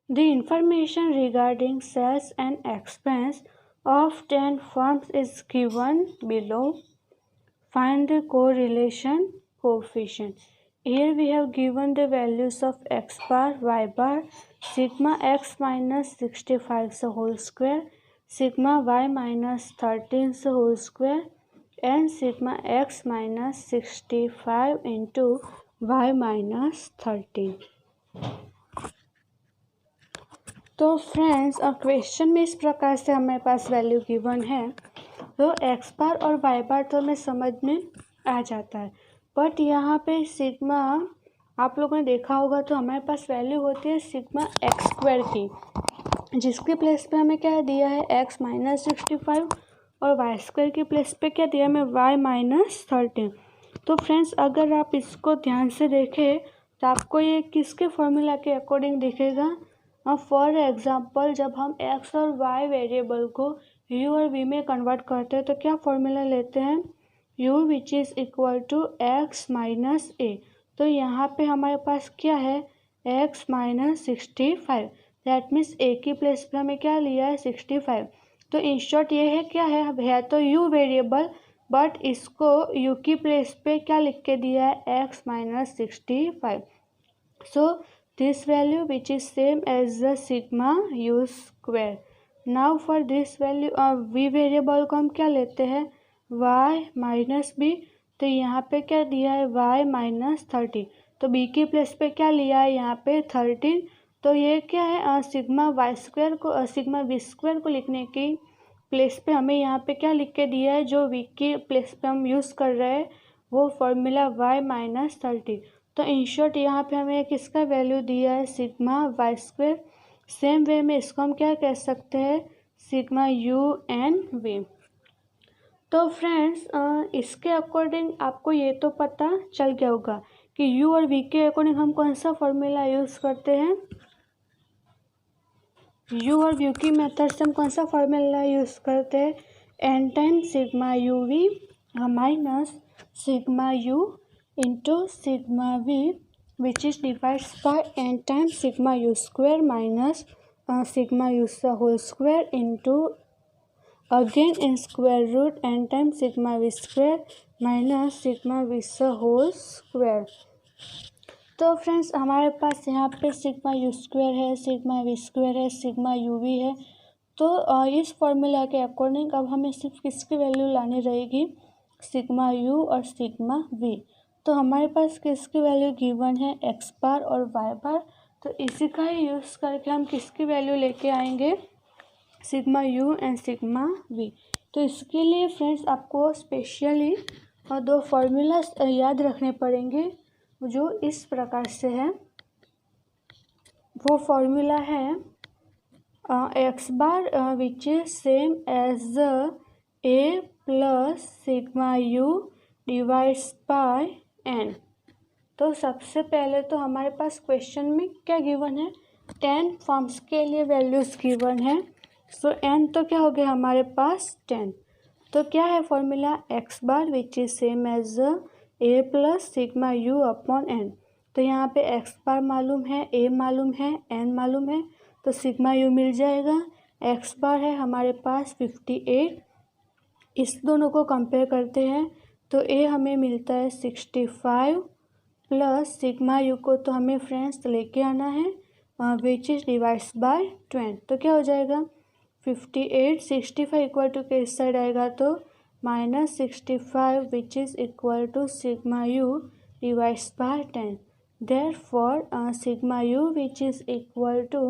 The information regarding sales and expense of 10 firms is given below. Find the correlation coefficient. Here we have given the values of x bar, y bar, sigma x minus 65 whole square, sigma y minus 13 whole square, and sigma x minus 65 into y minus 13. तो friends question में इस प्रकार से हमारे पास value given है, तो x बार और Y बार तो हमें समझ में आ जाता है, बट यहाँ पे सिग्मा आप लोगों ने देखा होगा तो हमारे पास वैल्यू होती है सिग्मा एक्स स्क्वायर की, जिसके प्लेस पे हमें क्या दिया है एक्स माइनस 65 और वाई स्क्वायर के प्लेस पे क्या दिया हमें वाई माइनस 13। तो फ्रेंड्स अगर आप इसको ध्यान से देखें तो आपको ये किसके फॉर्मूला के अकॉर्डिंग दिखेगा। फॉर एग्जांपल जब हम एक्स और वाई वेरिएबल को यू और वी में कन्वर्ट करते हैं तो क्या फॉर्मूला लेते हैं U which is equal to X minus A. तो यहाँ पे हमारे पास क्या है X minus 65, that means A की प्लेस पे हमें क्या लिया है 65। तो इन शॉर्ट ये है क्या है तो यू वेरिएबल, बट इसको यू की प्लेस पे क्या लिख के दिया है X minus 65। So this value which is same as the sigma u square. Now for this value v variable को हम क्या लेते हैं y माइनस b, तो यहाँ पे क्या दिया है y माइनस 30, तो b की प्लेस पे क्या लिया है यहाँ पे 13। तो ये क्या है सिग्मा वाई स्क्वायर को सिग्मा वी स्क्वायर को लिखने की प्लेस पे हमें यहाँ पे क्या लिख के दिया है जो v की प्लेस पे हम यूज़ कर रहे हैं वो फॉर्मूला y माइनस 30। तो इन शॉर्ट यहाँ पे हमें किसका वैल्यू दिया है sigma Y square. Same way में इसको हम क्या कह सकते हैं सिग्मा यू एन वी। तो फ्रेंड्स इसके अकॉर्डिंग आपको ये तो पता चल गया होगा कि यू और वी के अकॉर्डिंग हम कौन सा फॉर्मूला यूज़ करते हैं। यू और वी की मेथड से हम कौन सा फॉर्मूला यूज़ करते हैं N time sigma U V minus sigma U into sigma v which is divided by n times sigma u square minus sigma u whole square into again in square root n times sigma v square minus sigma v whole square। तो friends हमारे पास यहाँ पे sigma U square है, sigma V square है, sigma U we है। तो इस formula के अकॉर्डिंग अब हमें सिर्फ किसकी वैल्यू लानी रहेगी सिग्मा यू और सिग्मा वी। तो हमारे पास किसकी वैल्यू गिवन है एक्स बार और वाई बार, तो इसी का ही यूज़ करके हम किसकी वैल्यू लेके आएंगे sigma you and sigma we. तो इसके लिए फ्रेंड्स आपको स्पेशली दो फॉर्मूला याद रखने पड़ेंगे जो इस प्रकार से है। वो फॉर्मूला है X bar which is same as A plus sigma U divides by N. तो सबसे पहले तो हमारे पास क्वेश्चन में क्या गिवन है 10 फॉर्म्स के लिए वैल्यूज़ गिवन है। सो एन तो क्या हो गया हमारे पास 10। तो क्या है formula X bar which is same as A plus sigma U upon N. तो यहाँ पे एक्स बार मालूम है, ए मालूम है, एन मालूम है, तो सिग्मा यू मिल जाएगा। एक्स बार है हमारे पास 58, इस दोनों को कंपेयर करते हैं तो ए हमें मिलता है 65 प्लस सिग्मा यू को तो हमें फ्रेंड्स लेके आना है विच इज डिवाइड्स बाय 20। तो क्या हो जाएगा 58 65 इक्वल टू के इस साइड आएगा तो minus 65 which is equal to sigma U divides by 10। Therefore sigma U which is equal to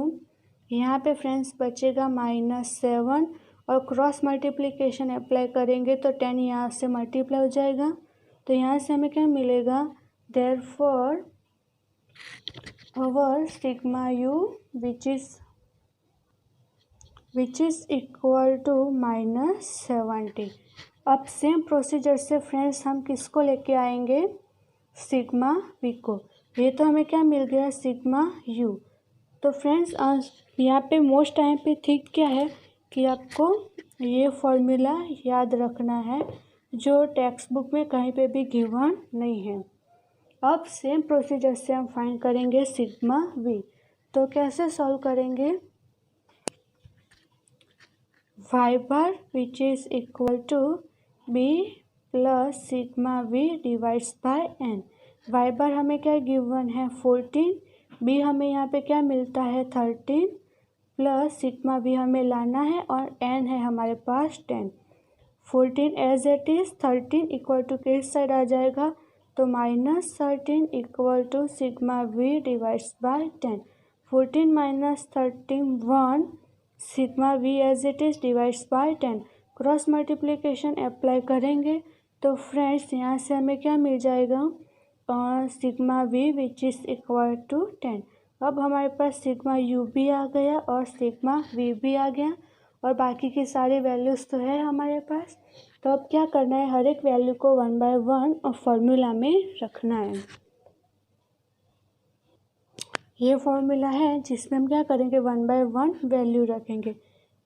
यहाँ पे फ्रेंड्स बचेगा -7 और क्रॉस मल्टीप्लिकेशन अप्लाई करेंगे तो 10 यहाँ से मल्टीप्लाई हो जाएगा। तो यहाँ से हमें क्या मिलेगा therefore our sigma U which is equal to -70। अब सेम प्रोसीजर से फ्रेंड्स हम किसको लेके आएंगे सिग्मा वी को। ये तो हमें क्या मिल गया सिग्मा यू। तो फ्रेंड्स यहाँ पे मोस्ट टाइम पे ठीक क्या है कि आपको ये फॉर्मूला याद रखना है जो टेक्स्ट बुक में कहीं पे भी गिवन नहीं है। अब सेम प्रोसीजर से हम फाइंड करेंगे सिग्मा वी। तो कैसे सॉल्व करेंगे, Y bar which is equal to B plus sigma V divides by N. Y bar हमें क्या गिवन है 14, बी हमें यहाँ पे क्या मिलता है 13 प्लस सिग्मा वी हमें लाना है और एन है हमारे पास 10। 14 as it is, 13 equal to किस साइड आ जाएगा, तो -13 equal to sigma V divides by 10। 14 minus 13 1, sigma V as it is divides by 10। Cross multiplication apply करेंगे तो फ्रेंड्स यहाँ से हमें क्या मिल जाएगा, sigma V which is equal to 10। अब हमारे पास सिग्मा यू भी आ गया और सिग्मा वी भी आ गया और बाकी की सारी वैल्यूज़ तो है हमारे पास। तो अब क्या करना है, हर एक वैल्यू को 1 बाय 1 और फॉर्मूला में रखना है। ये फॉर्मूला है जिसमें हम क्या करेंगे 1 बाय 1 वैल्यू रखेंगे।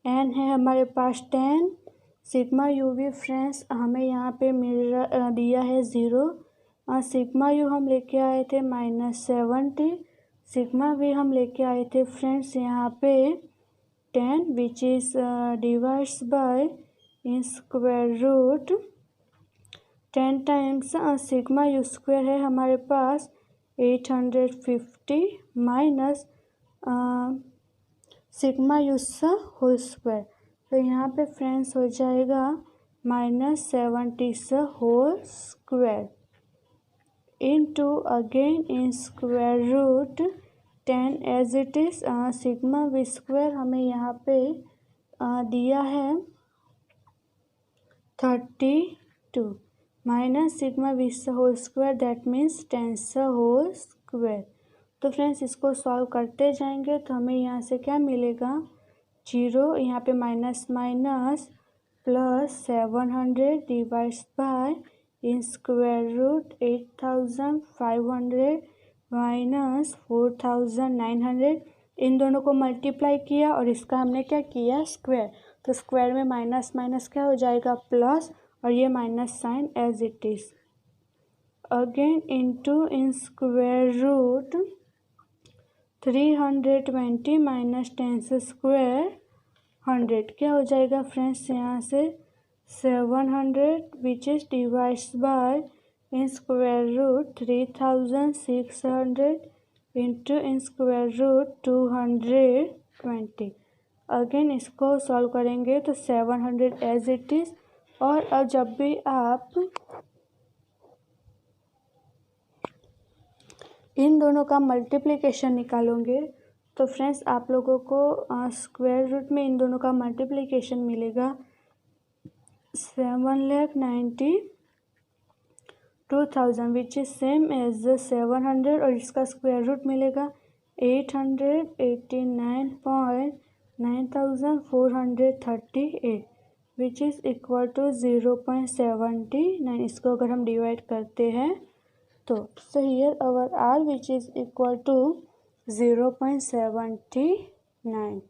एन है हमारे पास 10, सिग्मा यू वी फ्रेंड्स हमें यहाँ पे दिया है 0 और सिग्मा यू हम लेके आए थे -70, सिग्मा वी हम लेके आए थे फ्रेंड्स यहाँ पे 10 which is divides by in square root 10 times sigma U square है हमारे पास 850 minus sigma U whole square. तो यहाँ पे फ्रेंड्स हो जाएगा -70 whole square into again in square root 10 as it is। Sigma V square हमें यहाँ पे दिया है 32 minus sigma V whole square that means 10 whole square. तो फ्रेंड्स इसको सॉल्व करते जाएंगे तो हमें यहाँ से क्या मिलेगा 0, यहाँ पे minus minus plus 700 divides by in square root 8500 minus 4900। इन दोनों को मल्टीप्लाई किया और इसका हमने क्या किया स्क्वायर, तो स्क्वायर में माइनस माइनस क्या हो जाएगा प्लस और ये minus sign as it is. Again into in square root 320 minus 10 square 100 क्या हो जाएगा फ्रेंड्स यहाँ से 700 which is divides by in square root 3600 into in square root 220। Again इसको सॉल्व करेंगे तो 700 एज इट इज़। और अब जब भी आप इन दोनों का मल्टीप्लिकेशन निकालोगे तो फ्रेंड्स आप लोगों को स्क्वायर रूट में इन दोनों का मल्टीप्लिकेशन मिलेगा 792,000 विच इज सेम एज 700 और इसका स्क्वायर रूट मिलेगा 889,9438 विच इज़ इक्वल टू 0.79। इसको अगर हम डिवाइड करते हैं तो here our R which is equal to 0.79।